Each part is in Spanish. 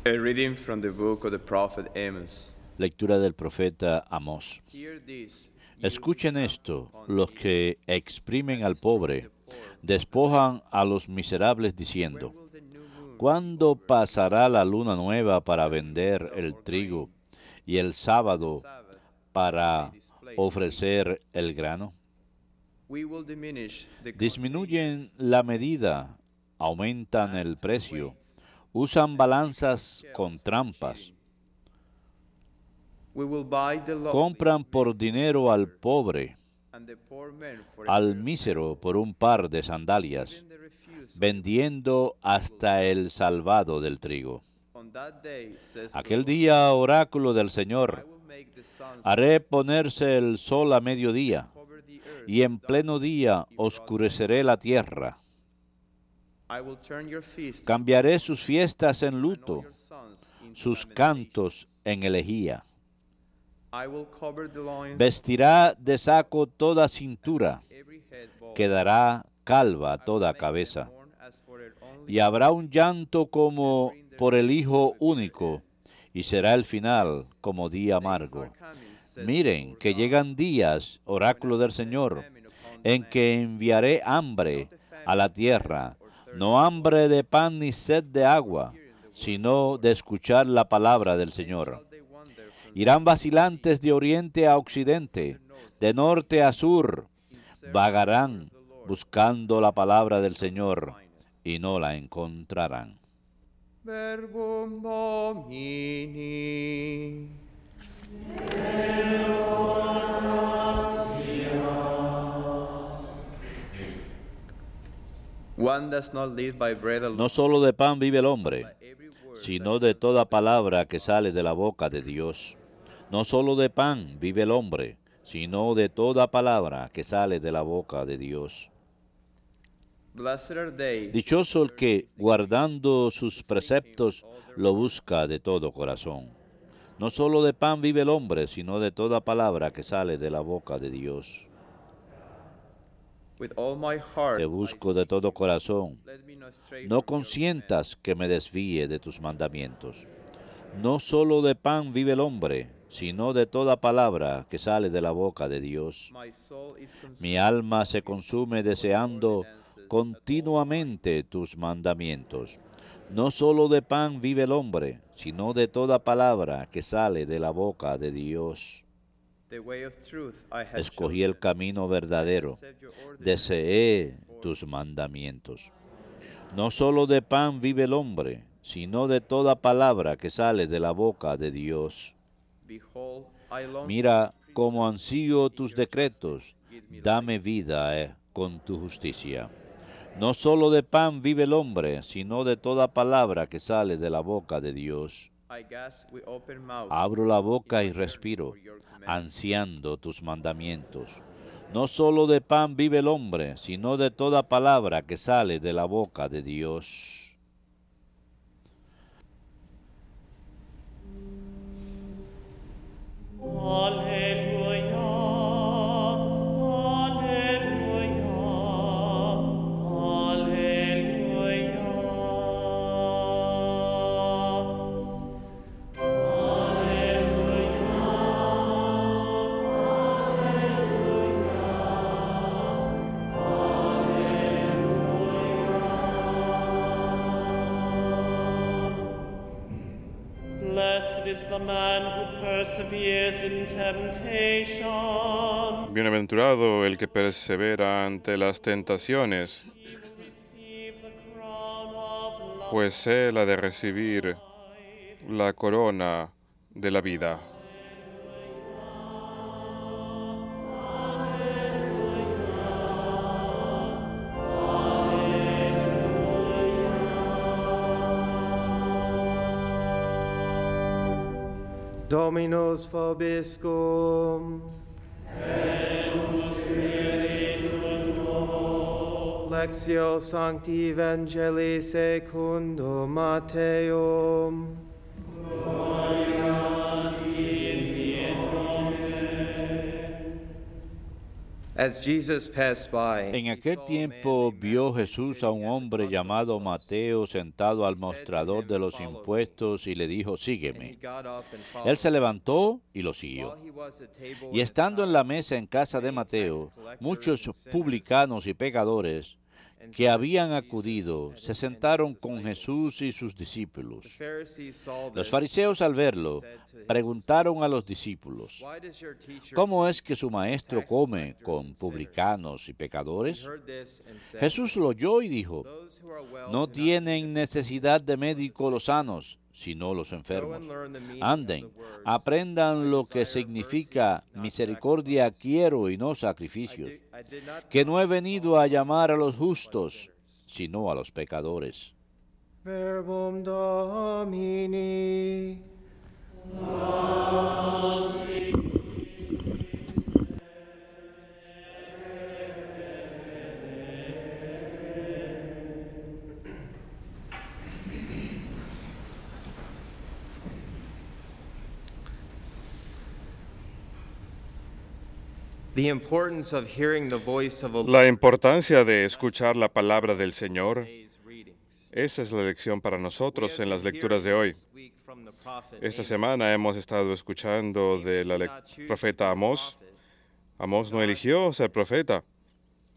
A reading from the book of the prophet Amos. Lectura del profeta Amós. Hear this, Escuchen esto, los que exprimen al pobre, despojan a los miserables diciendo, ¿cuándo pasará la luna nueva para vender el trigo y el sábado para ofrecer el grano? Disminuyen la medida, aumentan el precio, usan balanzas con trampas, compran por dinero al pobre, al mísero por un par de sandalias, vendiendo hasta el salvado del trigo. Aquel día, oráculo del Señor, haré ponerse el sol a mediodía, y en pleno día oscureceré la tierra. Cambiaré sus fiestas en luto, sus cantos en elegía. Vestirá de saco toda cintura, quedará calva toda cabeza. Y habrá un llanto como por el hijo único, y será el final como día amargo. Miren que llegan días, oráculo del Señor, en que enviaré hambre a la tierra, no hambre de pan ni sed de agua, sino de escuchar la palabra del Señor. Irán vacilantes de oriente a occidente, de norte a sur, vagarán buscando la palabra del Señor y no la encontrarán. Verbum Domini. One does not live by bread alone. No solo de pan vive el hombre, sino de toda palabra que sale de la boca de Dios. No solo de pan vive el hombre, sino de toda palabra que sale de la boca de Dios. Dichoso el que, guardando sus preceptos, lo busca de todo corazón. No solo de pan vive el hombre, sino de toda palabra que sale de la boca de Dios. Te busco de todo corazón. No consientas que me desvíe de tus mandamientos. No solo de pan vive el hombre, sino de toda palabra que sale de la boca de Dios. Mi alma se consume deseando continuamente tus mandamientos. No solo de pan vive el hombre, sino de toda palabra que sale de la boca de Dios. Escogí el camino verdadero, deseé tus mandamientos. No solo de pan vive el hombre, sino de toda palabra que sale de la boca de Dios. Mira cómo ansío tus decretos, dame vida con tu justicia. No solo de pan vive el hombre, sino de toda palabra que sale de la boca de Dios. Abro la boca y respiro, ansiando tus mandamientos. No solo de pan vive el hombre, sino de toda palabra que sale de la boca de Dios. Alleluia, alleluia, alleluia. Blessed is the man who perseveres in temptation. Bienaventurado el que persevera ante las tentaciones, He will receive the crown of life. pues él ha de recibir la corona de la vida. Dominus vobiscum. Lectio Sancti Evangelii secundum Matteum. As Jesus passed by, En he aquel saw a man tiempo named vio Matthew Jesús a sitting un at the hombre customs llamado house. Mateo sentado al He said to mostrador him, de los "Follow me." impuestos y le dijo, And he sígueme. got up and Él followed se him. levantó y lo siguió. While he was at table Y in his estando en la house, mesa en casa de many tax Mateo, collectors muchos and sinners publicanos y pecadores and que sinners habían Jesus acudido and se his sentaron con disciples. Jesús y sus The discípulos. Pharisees saw Los this, fariseos al verlo said to his preguntaron a los discípulos, "Why does your teacher ¿cómo eat es que su maestro tax come collectors con and sinners?" publicanos y He pecadores? heard this and said, Jesús lo oyó y dijo, "Those who are well no do not tienen need necesidad de médico los sanos, sino los Go enfermos. and learn the meaning Anden, of the words, aprendan "I lo que desire significa mercy, not misericordia sacrifice." quiero y no sacrificios, I did not que come no he to venido call a llamar a los but justos, sinners. sino a los pecadores. Verbum Domini. The importance of hearing the voice of a La importancia de escuchar la palabra del Señor, Today's readings. esa es la lección para We nosotros have en las been lecturas de hearing hoy. this week from the prophet Esta Amos. semana hemos estado escuchando de la Amos did not choose to profeta be a Amós. prophet. Amós no eligió ser profeta,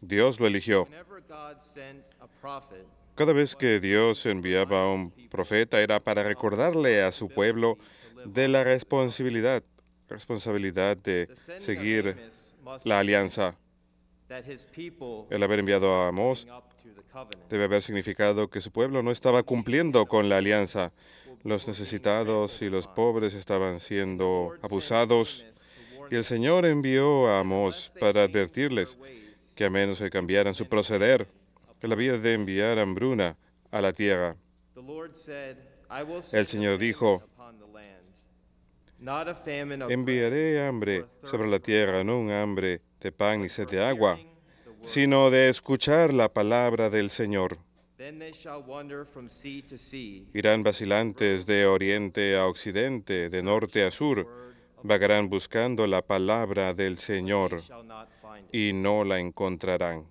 Dios lo eligió. Whenever God sent a prophet, Cada vez que Dios enviaba a un profeta era para recordarle a su pueblo de la responsabilidad de the sending seguir of Amos must la mean alianza. that his people El haber enviado a Amós living up to the covenant. debe haber significado que su pueblo no estaba cumpliendo con la alianza. Los necesitados y los pobres estaban siendo Lord sent abusados. Amos to warn Y el them Señor envió a that Amós unless they para changed their advertirles ways, que a menos que cambiaran su proceder, él había de enviar hambruna a la tierra. the Lord said, "I will El send a Señor famine dijo, upon the land, not a famine of enviaré bread, hambre or thirst sobre la for tierra, no un hambre de pan ni sed for de agua, hearing the word. sino de escuchar la palabra del Señor. Then they shall wander from sea to sea, Irán vacilantes de oriente a occidente, de norte a sur, vagarán buscando la palabra del Señor they shall not find it. y no la encontrarán.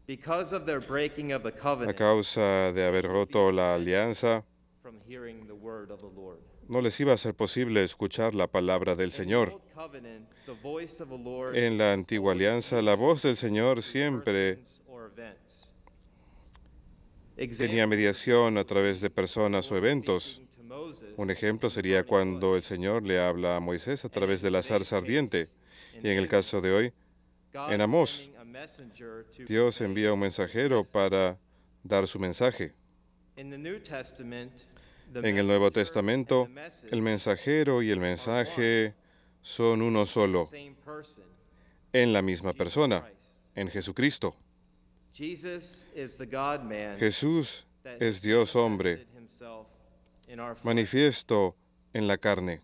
Because of their breaking of the A covenant causa de haber roto la alianza, from hearing the word of the Lord. no les iba a ser posible escuchar la palabra del In the Señor. Old Covenant, the voice of the Lord En la was antigua always alianza, la voz del Señor through siempre persons or events. tenía mediación a través de personas o eventos. Speaking to Moses, Un ejemplo sería cuando el Señor le habla a Moisés a través de la zarza ardiente. Y en el caso de hoy, God en Amós, sending a messenger to Dios proclaim envía un mensajero para dar su mensaje. In the New Testament, the En el Nuevo messenger Testamento, and the message el mensajero y el mensaje son uno are solo, the same person, en la misma persona, Christ. en Jesucristo. Jesus is the God-man Jesús that es has Dios hombre, manifested himself in our flesh. manifiesto en la carne.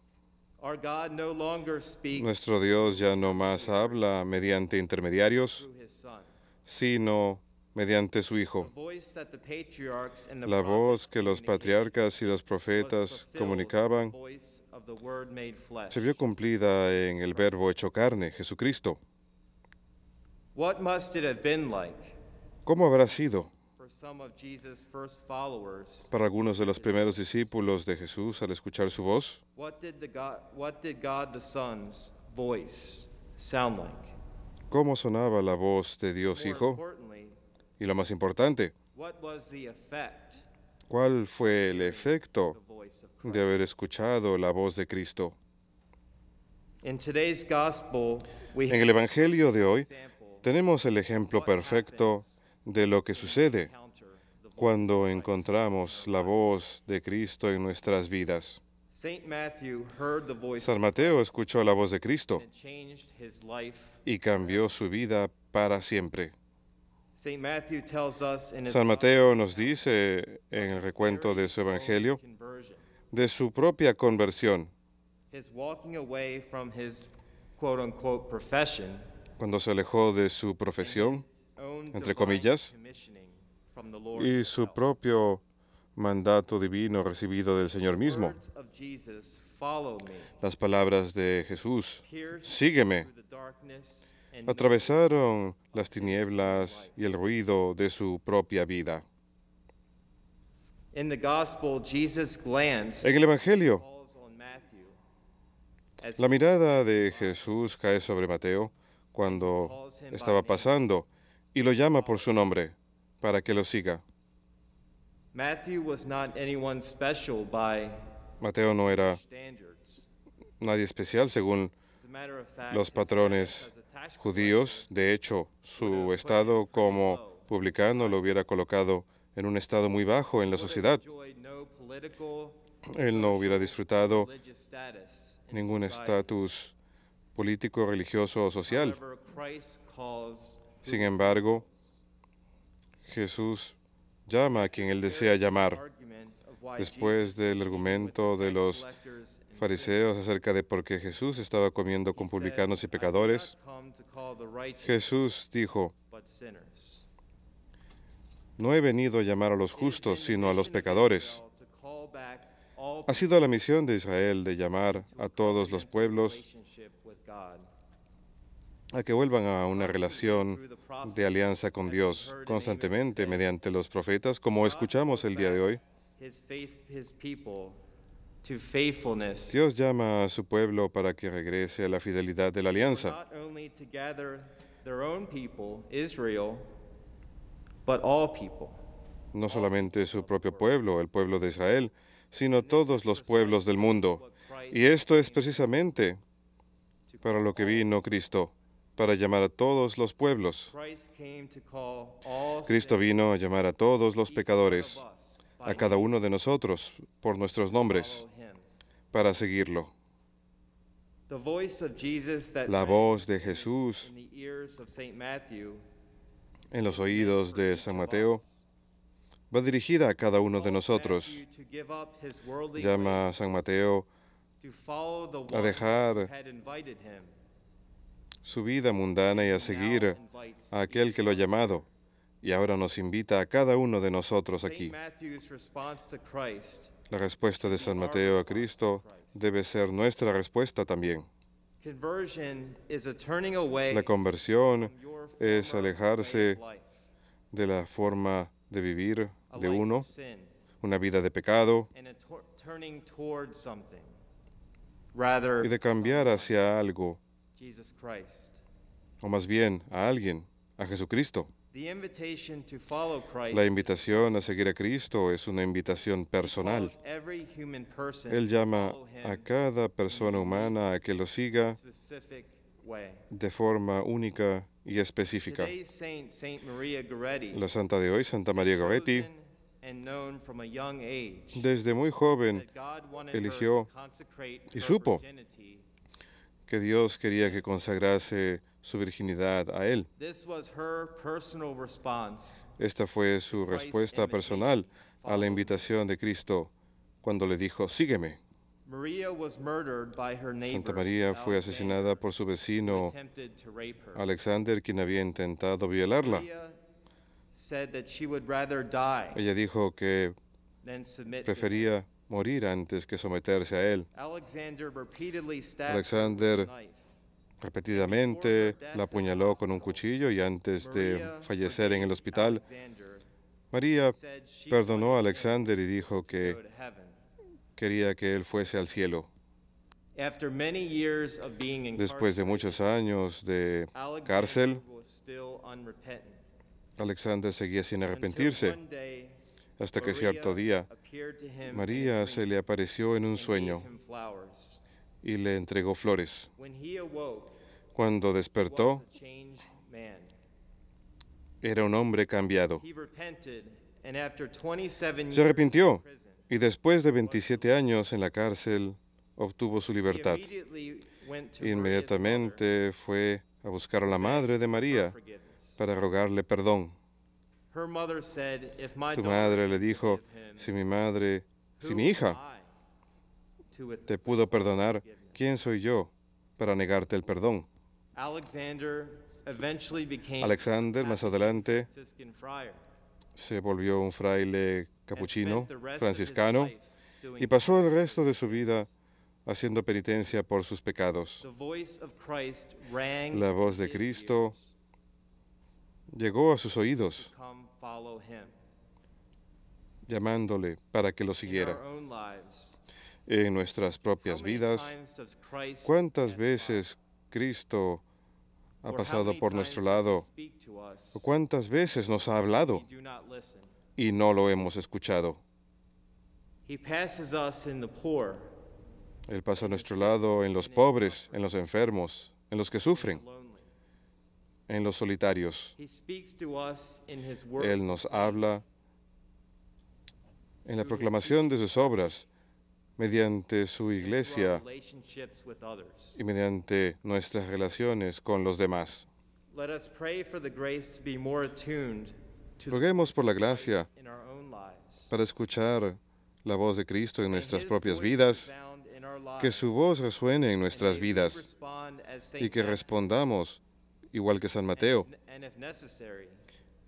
Our God no longer speaks Nuestro Dios ya no más habla mediante intermediarios, through his Son. sino mediante su The Hijo. voice that the patriarchs and the La voz prophets que los communicated patriarcas y los was profetas fulfilled comunicaban in the voice of the Word made flesh. se vio cumplida en el Verbo hecho carne, Jesucristo. What must it have been like ¿Cómo habrá sido for some of Jesus' first followers? para algunos de los primeros discípulos de Jesús al escuchar su voz? What did God the Son's voice sound like? ¿Cómo sonaba la voz de Dios More Hijo? importantly, Y lo más importante, what was the effect ¿cuál fue el efecto of the voice of de Christ? haber escuchado la voz de Cristo? In today's gospel, we En el Evangelio de hoy example tenemos el ejemplo perfecto de lo que sucede encounter the voice. cuando encontramos la voz de Cristo en nuestras vidas. Saint Matthew heard the voice San Mateo escuchó la voz de Cristo and it changed his life. y cambió su vida para siempre. Saint Matthew tells us in his San Mateo nos dice en el recuento de su Evangelio conversion, de su propia conversión, his walking away from his quote unquote profession, cuando se alejó de su profesión own entre divine comillas, commissioning from the Lord y su himself. propio mandato divino recibido del Señor mismo. Words of Jesus, follow me. Las palabras de Jesús, Pierce sígueme, through the darkness atravesaron las tinieblas y el ruido de su propia vida. In the gospel, Jesus glanced En el Evangelio, calls on Matthew as la mirada de Jesús cae sobre Mateo cuando estaba pasando y lo llama por su nombre para que lo siga. Matthew was not anyone special by Mateo no era standards. nadie especial según As a matter of fact, los his patrones status as a tax judíos. De hecho, su estado como publicano lo hubiera colocado en un estado muy bajo en la sociedad. enjoyed no political, Él no hubiera disfrutado religious status in ningún society. estatus político, religioso o social. However, Christ calls Sin embargo, Jesús llama a quien él desea llamar. argument of why Después Jesus del was argumento eating de with los tax collectors and fariseos acerca de por qué Jesús estaba comiendo con publicanos y says, "I did pecadores, not come to call the righteous, Jesús dijo, but sinners." no he venido a llamar a los justos, sino a los pecadores. To call back all Ha sido la misión de Israel de llamar a todos los pueblos relationship with God. a que vuelvan a una relación de alianza con Dios constantemente mediante los profetas, como escuchamos el día de hoy. His people to faithfulness, Dios llama a su pueblo para que regrese a la fidelidad de la alianza, not only to gather their own people, Israel, but all people. no solamente su propio pueblo, el pueblo de Israel, sino todos los pueblos del mundo. Y esto es precisamente para lo que vino Cristo, para llamar a todos los pueblos. Christ came to call all Cristo vino a llamar a todos los pecadores, of us a cada uno de nosotros, por nuestros nombres, follow him. para seguirlo. The voice of Jesus that La rang voz de Jesús in the ears of Saint Matthew en los oídos de San Mateo va dirigida a cada uno de nosotros. Matthew to give up his worldly Llama a ways, San Mateo to follow the a one dejar who had invited him. su vida mundana y a seguir a aquel que lo ha llamado, y ahora nos invita a cada uno de nosotros aquí. Saint Matthew's response to Christ, La respuesta de San Mateo a Cristo debe ser nuestra respuesta también. conversion is a turning away La conversión from your es former alejarse way of life, de la forma de vivir a de life uno, of sin, una vida de pecado, and a turning towards something, rather y de cambiar hacia algo, Jesus Christ. o más bien a alguien, a Jesucristo. The invitation to follow Christ La invitación a seguir a Cristo es una invitación personal. calls every human person Él to llama follow him a cada persona humana a que lo siga specific way. de forma única y específica. Today's saint, Saint Maria Goretti, La santa de hoy, Santa María Goretti, chosen and known from a young age, desde muy joven that God wanted her eligió to consecrate y her supo virginity. que Dios quería que consagrase su virginidad a Él. This was her personal response. Esta fue su respuesta personal a la invitación de Cristo cuando le dijo, sígueme. Maria was murdered by her neighbor, Santa María fue Alexander, asesinada por su who vecino attempted to rape her. Alexander, quien había intentado violarla. Maria said that she would rather die Ella dijo que than submit to him. prefería morir antes que someterse a él. Alexander repeatedly stabbed Alexander her with a knife. Repetidamente la apuñaló con un cuchillo y antes de Maria fallecer en el hospital, Alexander María said she perdonó a wanted him Alexander y dijo to que go to heaven. quería que él fuese al cielo. After many years of being Después de incarcerated, muchos años de Alexander cárcel, was still unrepentant. Alexander seguía sin Until arrepentirse, one day, hasta que Maria cierto día appeared to him in a María dream se le apareció en un and sueño gave him flowers. y le entregó flores. When he awoke, Cuando he was despertó, a changed man. era un hombre cambiado. He repented, and after 27 years Se arrepintió in prison, y después de 27 años en la cárcel obtuvo su he libertad. immediately went to Maria's Inmediatamente fue a buscar a la madre de mother María for forgiveness. para rogarle perdón. Her mother said, "If my Su daughter madre le can dijo, forgive him, si mi madre, si who mi am hija I to te pudo perdonar, ¿quién soy yo para negarte el perdón? Alexander eventually became Alexander, a más adelante, Franciscan friar se volvió un fraile and capuchino spent the rest of his franciscano life doing y pasó el resto de su vida haciendo penitencia por sus pecados. The voice of Christ rang La voz de in his Cristo ears. llegó a sus oídos, Come follow him. llamándole para que lo In siguiera. our own lives, En nuestras propias how many vidas, times does Christ ¿cuántas pass veces Cristo by? ha Or how pasado many por times nuestro does he lado? speak to us ¿O cuántas veces nos ha hablado we do not listen? y no lo hemos escuchado? He passes us in the poor, Él pasa a nuestro lado en los pobres, en los enfermos, en los que sufren, lonely. en los solitarios. He speaks to us in his word. Él nos habla en la proclamación de sus obras, mediante su through our iglesia relationships with others. y mediante nuestras relaciones con los demás. Let us pray for the grace to be more attuned to Roguemos por la gracia in our own lives. para escuchar la voz de Cristo en May nuestras his propias voice vidas, resound in our lives, que su voz resuene en and nuestras may we vidas respond as y Saint que Matthew, respondamos igual que San Mateo and if necessary,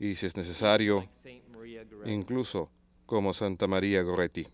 y, si es necesario, like Saint Maria Goretti. incluso como Santa María Goretti.